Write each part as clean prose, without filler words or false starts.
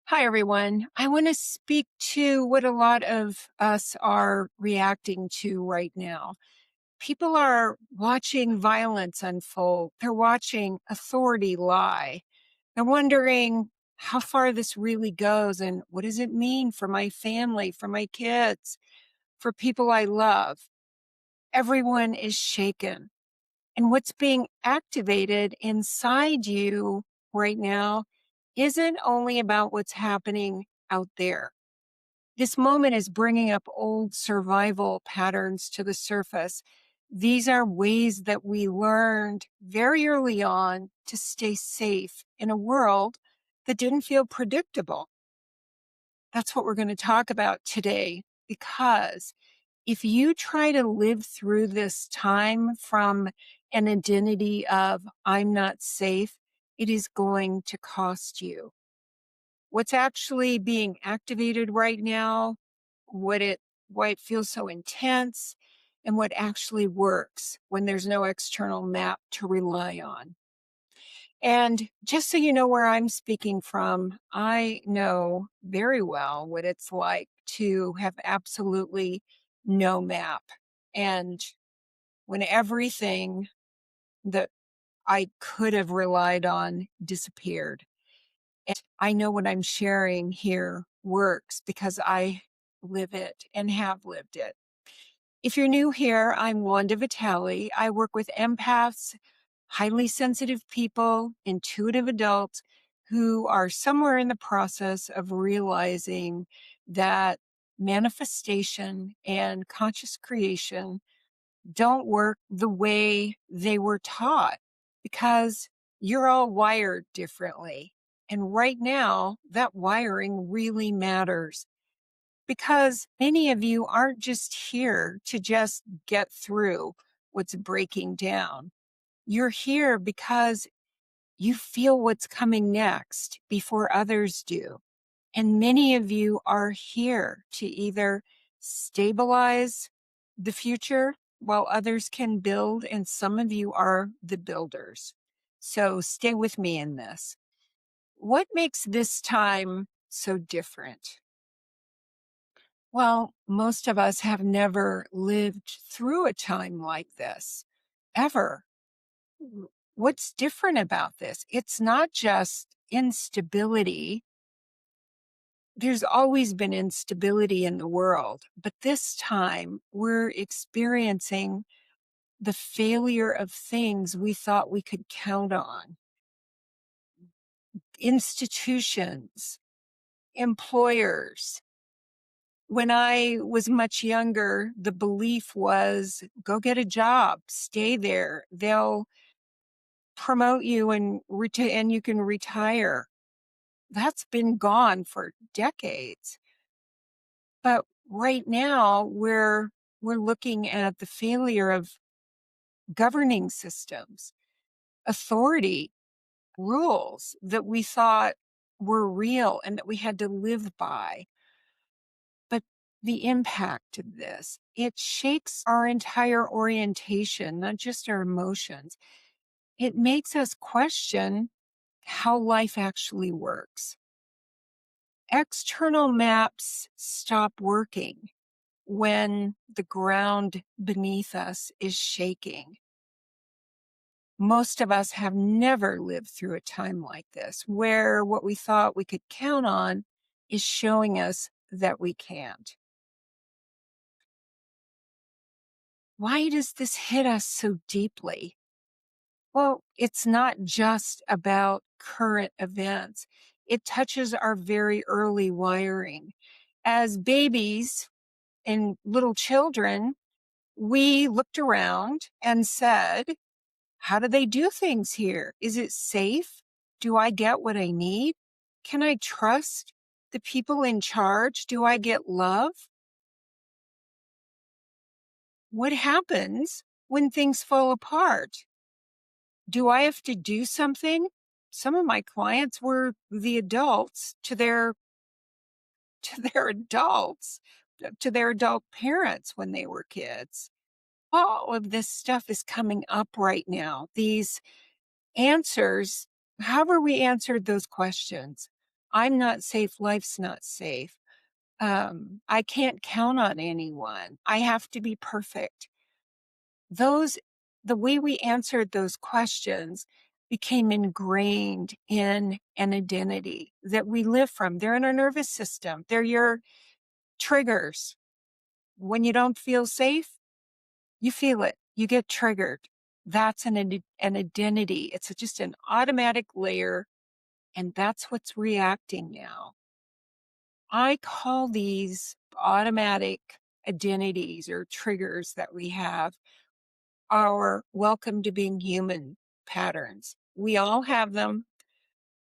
Hi, everyone. I want to speak to what a lot of us are reacting to right now. People are watching violence unfold, they're watching authority lie. They're wondering how far this really goes and what does it mean for my family, for my kids, for people I love. Everyone is shaken. And what's being activated inside you right now isn't only about what's happening out there. This moment is bringing up old survival patterns to the surface. These are ways that we learned very early on to stay safe in a world that didn't feel predictable. That's what we're going to talk about today, because if you try to live through this time from an identity of I'm not safe, it is going to cost you. What's actually being activated right now, why it feels so intense, and what actually works when there's no external map to rely on. And just so you know where I'm speaking from, I know very well what it's like to have absolutely no map. And when everything that I could have relied on disappeared. And I know what I'm sharing here works because I live it and have lived it. If you're new here, I'm Wanda Vitale. I work with empaths, highly sensitive people, intuitive adults who are somewhere in the process of realizing that manifestation and conscious creation don't work the way they were taught because you're all wired differently. And right now, that wiring really matters because many of you aren't just here to just get through what's breaking down. You're here because you feel what's coming next before others do. And many of you are here to either stabilize the future while others can build, and some of you are the builders. So stay with me in this. What makes this time so different? Well, most of us have never lived through a time like this, ever. What's different about this? It's not just instability. There's always been instability in the world, but this time we're experiencing the failure of things we thought we could count on. Institutions, employers. When I was much younger, the belief was go get a job, stay there. They'll promote you and you can retire. That's been gone for decades. But right now we're looking at the failure of governing systems, authority, rules that we thought were real and that we had to live by. But the impact of this, it shakes our entire orientation, not just our emotions. It makes us question how life actually works. External maps stop working when the ground beneath us is shaking. Most of us have never lived through a time like this, where what we thought we could count on is showing us that we can't. Why does this hit us so deeply? Well, it's not just about current events. It touches our very early wiring. As babies and little children, we looked around and said, how do they do things here? Is it safe? Do I get what I need? Can I trust the people in charge? Do I get love? What happens when things fall apart? Do I have to do something? Some of my clients were the adults to their to their adults, to their adult parents when they were kids. All of this stuff is coming up right now. These answers, however we answered those questions, I'm not safe, life's not safe. I can't count on anyone. I have to be perfect. Those the way we answered those questions became ingrained in an identity that we live from. They're in our nervous system. They're your triggers. When you don't feel safe, you feel it. You get triggered. That's an identity. It's just an automatic layer, and that's what's reacting now. I call these automatic identities or triggers that we have our welcome to being human patterns. We all have them.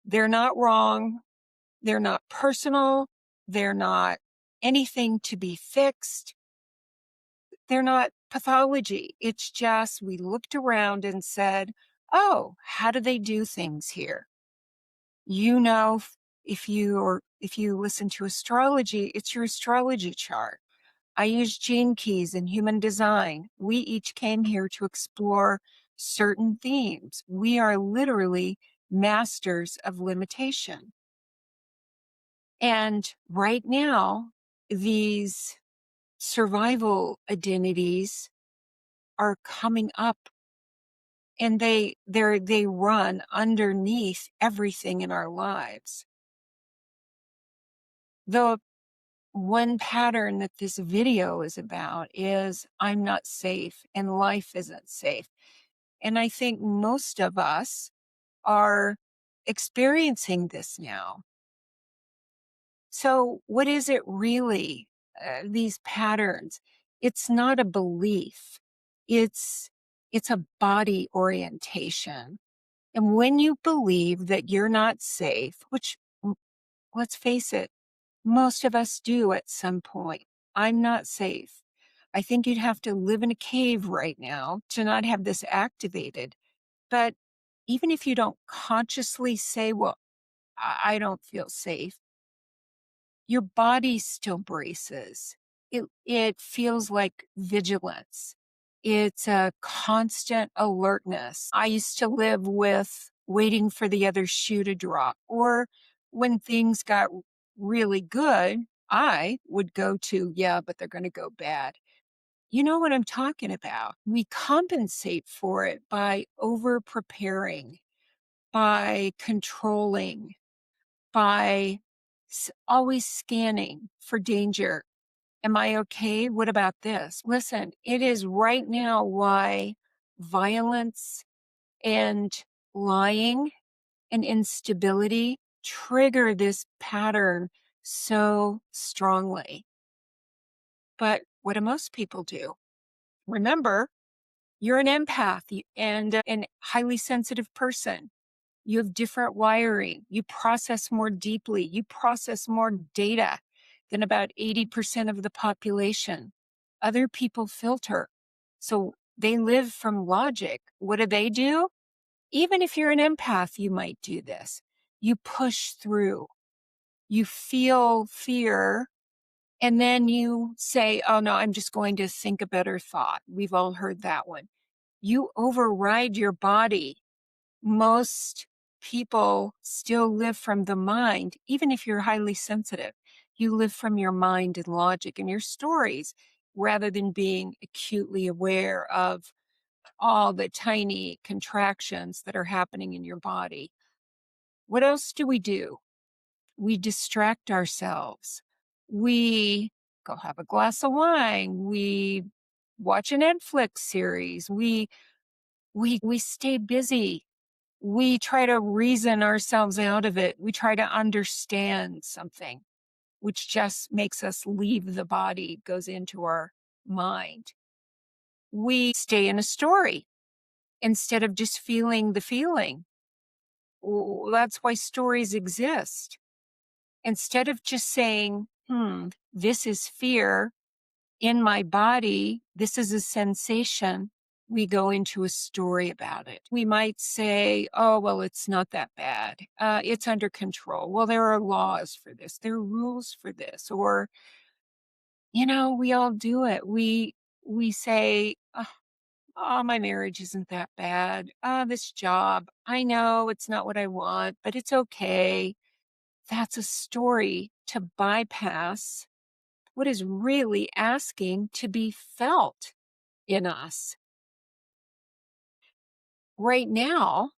They're not wrong. They're not personal. They're not anything to be fixed. They're not pathology. It's just we looked around and said, oh, how do they do things here? You know, if you listen to astrology, it's your astrology chart. I use gene keys in human design. We each came here to explore certain themes. We are literally masters of limitation. And right now, these survival identities are coming up, and they run underneath everything in our lives. The one pattern that this video is about is I'm not safe and life isn't safe. And I think most of us are experiencing this now. So, what is it really? These patterns. It's not a belief. It's it's a body orientation. And when you believe that you're not safe, which let's face it, most of us do at some point. I'm not safe. I think you'd have to live in a cave right now to not have this activated. But even if you don't consciously say, well, I don't feel safe, your body still braces. It feels like vigilance. It's a constant alertness. I used to live with waiting for the other shoe to drop, or when things got really good, I would go to, yeah, but they're going to go bad. You know what I'm talking about. We compensate for it by over preparing, by controlling, by always scanning for danger. Am I okay? What about this? Listen, it is right now why violence and lying and instability trigger this pattern so strongly. But what do most people do? Remember, you're an empath and an highly sensitive person. You have different wiring. You process more deeply. You process more data than about 80% of the population. Other people filter. So they live from logic. What do? Even if you're an empath, you might do this. You push through. You feel fear. And then you say, oh no, I'm just going to think a better thought. We've all heard that one. You override your body. Most people still live from the mind, even if you're highly sensitive. You live from your mind and logic and your stories rather than being acutely aware of all the tiny contractions that are happening in your body. What else do? We distract ourselves. We go have a glass of wine. We watch a Netflix series. We stay busy. We try to reason ourselves out of it. We try to understand something, which just makes us leave the body, goes into our mind. We stay in a story instead of just feeling the feeling. That's why stories exist. Instead of just saying, this is fear in my body, this is a sensation, we go into a story about it. We might say, oh, well, it's not that bad. It's under control. Well, there are laws for this. There are rules for this. Or, we all do it. We say, oh, my marriage isn't that bad. This job, I know it's not what I want, but it's okay. That's a story to bypass what is really asking to be felt in us. Right now,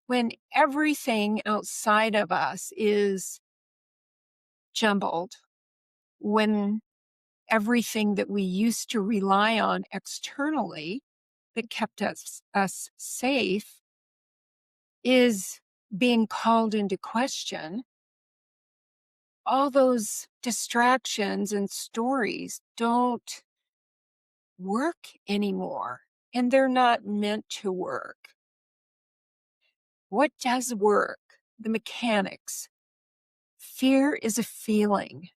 when everything outside of us is jumbled, when everything that we used to rely on externally that kept us safe is being called into question, all those distractions and stories don't work anymore, and they're not meant to work. What does work? The mechanics. Fear is a feeling.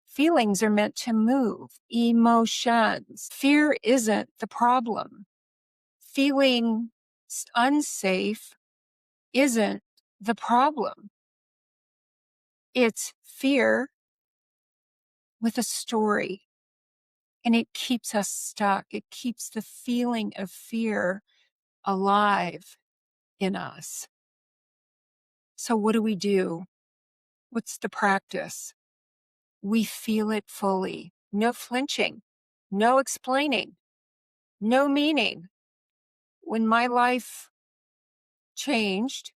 Feelings are meant to move. Emotions. Fear isn't the problem. Feeling unsafe isn't the problem. It's fear with a story, and it keeps us stuck. It keeps the feeling of fear alive in us. So what do? What's the practice? We feel it fully. No flinching, no explaining, no meaning. When my life changed,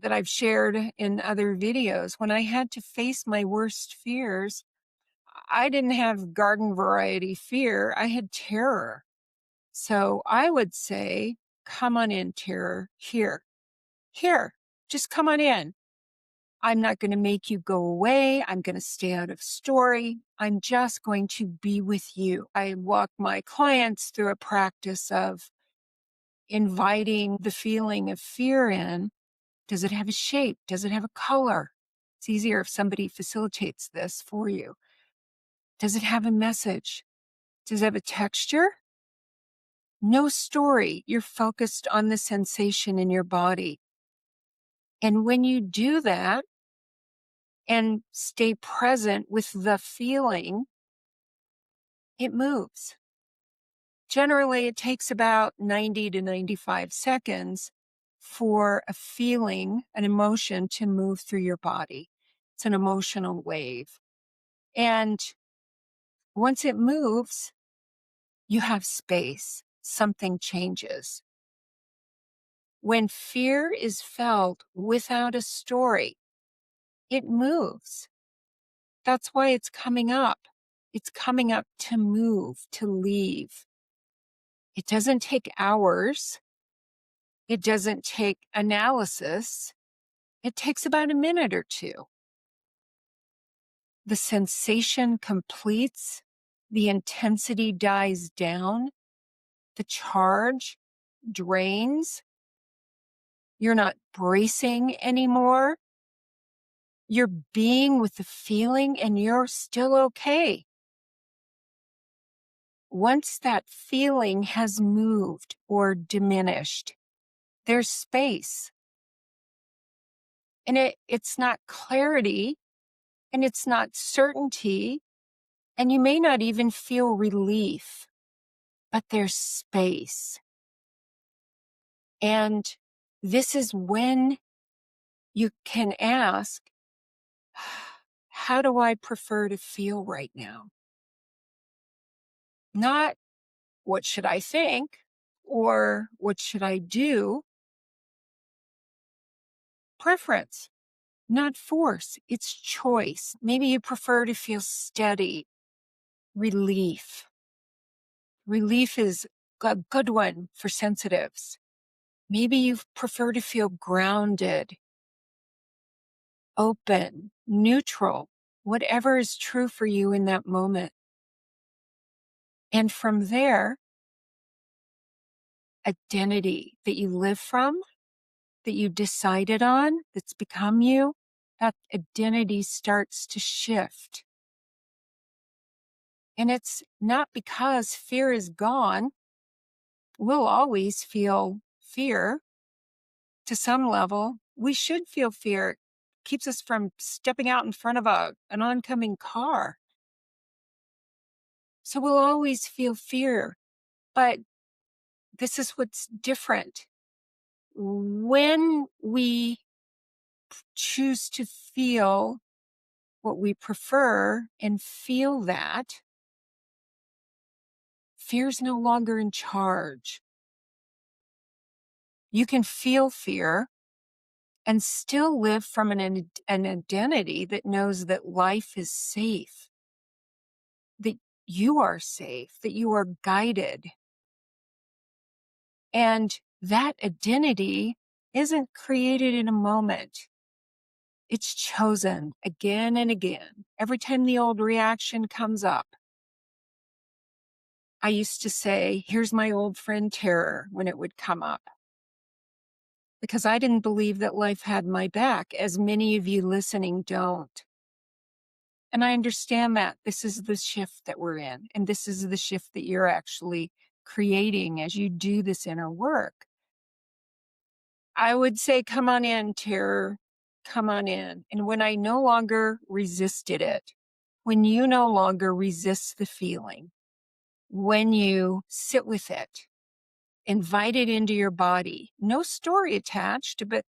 that I've shared in other videos, when I had to face my worst fears, I didn't have garden variety fear, I had terror. So I would say, come on in, terror, here, just come on in. I'm not going to make you go away. I'm going to stay out of story. I'm just going to be with you. I walk my clients through a practice of inviting the feeling of fear in. Does it have a shape? Does it have a color? It's easier if somebody facilitates this for you. Does it have a message? Does it have a texture? No story. You're focused on the sensation in your body. And when you do that and stay present with the feeling, it moves. Generally, it takes about 90 to 95 seconds for a feeling, an emotion to move through your body. It's an emotional wave. And once it moves, you have space. Something changes. When fear is felt without a story, it moves. That's why it's coming up. It's coming up to move, to leave. It doesn't take hours. It doesn't take analysis. It takes about a minute or two. The sensation completes, the intensity dies down, the charge drains. You're not bracing anymore. You're being with the feeling and you're still okay. Once that feeling has moved or diminished, there's space. And it's not clarity, and it's not certainty, and you may not even feel relief, but there's space. And this is when you can ask, how do I prefer to feel right now? Not what should I think or what should I do? Preference, not force. It's choice. Maybe you prefer to feel steady. Relief. Relief is a good one for sensitives. Maybe you prefer to feel grounded, open, neutral, whatever is true for you in that moment. And from there, identity that you live from, that you decided on, that's become you, that identity starts to shift. And it's not because fear is gone. We'll always feel fear to some level. We should feel fear. It keeps us from stepping out in front of an oncoming car. So we'll always feel fear. But this is what's different. When we choose to feel what we prefer and feel that, fear's no longer in charge. You can feel fear and still live from an identity that knows that life is safe, that you are safe, that you are guided. And that identity isn't created in a moment. It's chosen again and again. Every time the old reaction comes up, I used to say, here's my old friend terror when it would come up, because I didn't believe that life had my back, as many of you listening don't. And I understand that this is the shift that we're in, and this is the shift that you're actually creating as you do this inner work. I would say, come on in, terror, come on in. And when I no longer resisted it, when you no longer resist the feeling, when you sit with it, invite it into your body, no story attached, but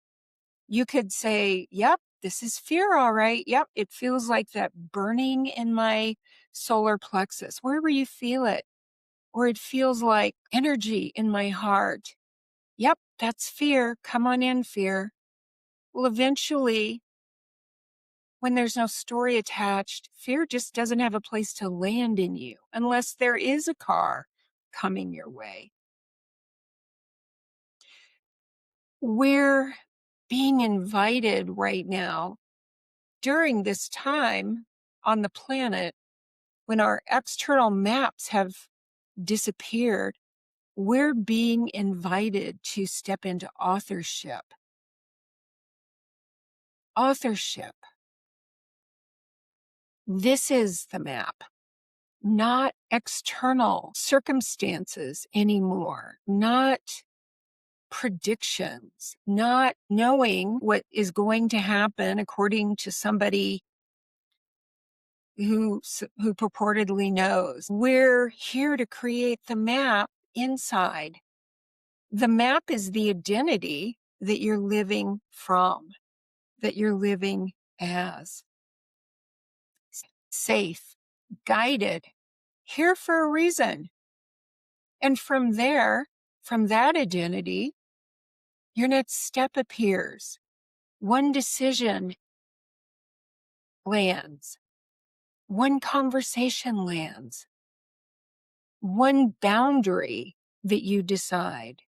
you could say, yep, this is fear, all right. Yep, it feels like that burning in my solar plexus, wherever you feel it, or it feels like energy in my heart. Yep, that's fear. Come on in, fear. Well, eventually, when there's no story attached, fear just doesn't have a place to land in you unless there is a car coming your way. We're being invited right now during this time on the planet when our external maps have disappeared. We're being invited to step into authorship. Authorship. This is the map. Not external circumstances anymore, not predictions, not knowing what is going to happen according to somebody who purportedly knows. We're here to create the map inside. The map is the identity that you're living from, that you're living as. Safe, guided, here for a reason. And from there, from that identity, your next step appears. One decision lands. One conversation lands. One boundary that you decide.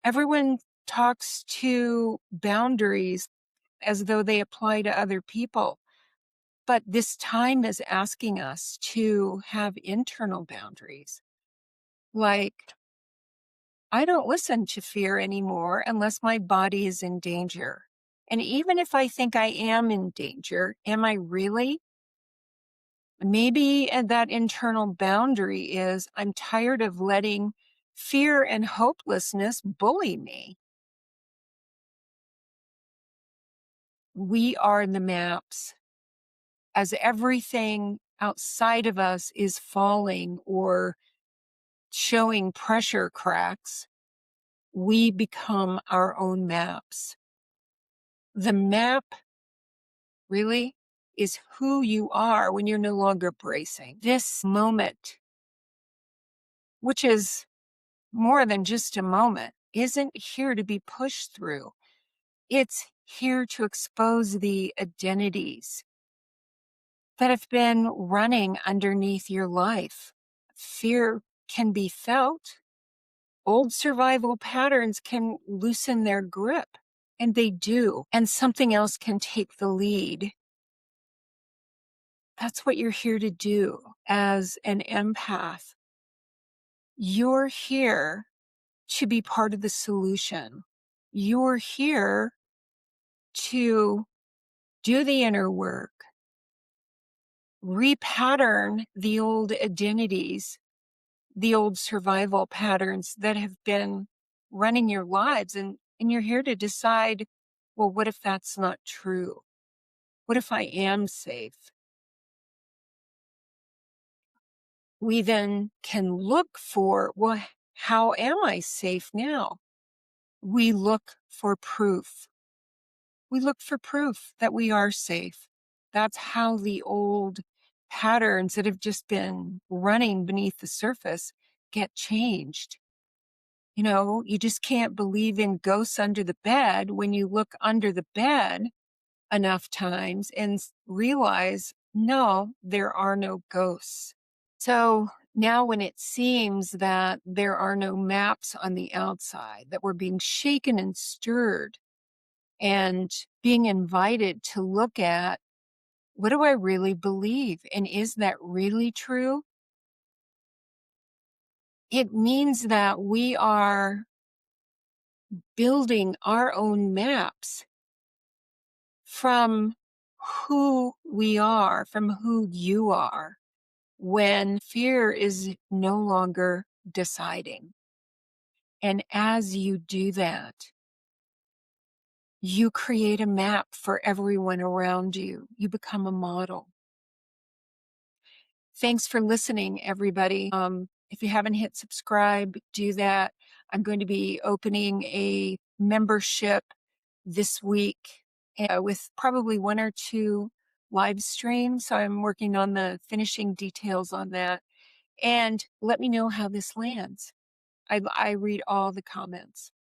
Everyone talks to boundaries as though they apply to other people. But this time is asking us to have internal boundaries. Like, I don't listen to fear anymore unless my body is in danger. And even if I think I am in danger, am I really? Maybe that internal boundary is I'm tired of letting fear and hopelessness bully me. We are the maps. As everything outside of us is falling or showing pressure cracks, we become our own maps. The map really is who you are when you're no longer bracing. This moment, which is more than just a moment, isn't here to be pushed through. It's here to expose the identities that have been running underneath your life. Fear can be felt. Old survival patterns can loosen their grip, and they do, and something else can take the lead. That's what you're here to do as an empath. You're here to be part of the solution. You're here to do the inner work, repattern the old identities, the old survival patterns that have been running your lives. And you're here to decide, well, what if that's not true? What if I am safe? We then can look for, well, how am I safe now? We look for proof. we look for proof that we are safe. That's how the old patterns that have just been running beneath the surface get changed. You just can't believe in ghosts under the bed when you look under the bed enough times and realize, no, there are no ghosts. So now, when it seems that there are no maps on the outside, that we're being shaken and stirred and being invited to look at, what do I really believe? And is that really true? It means that we are building our own maps from who we are, from who you are, when fear is no longer deciding. And as you do that, you create a map for everyone around you. You become a model. Thanks for listening, everybody. If you haven't hit subscribe, do that. I'm going to be opening a membership this week with probably one or two live streams. So I'm working on the finishing details on that. And let me know how this lands. I read all the comments.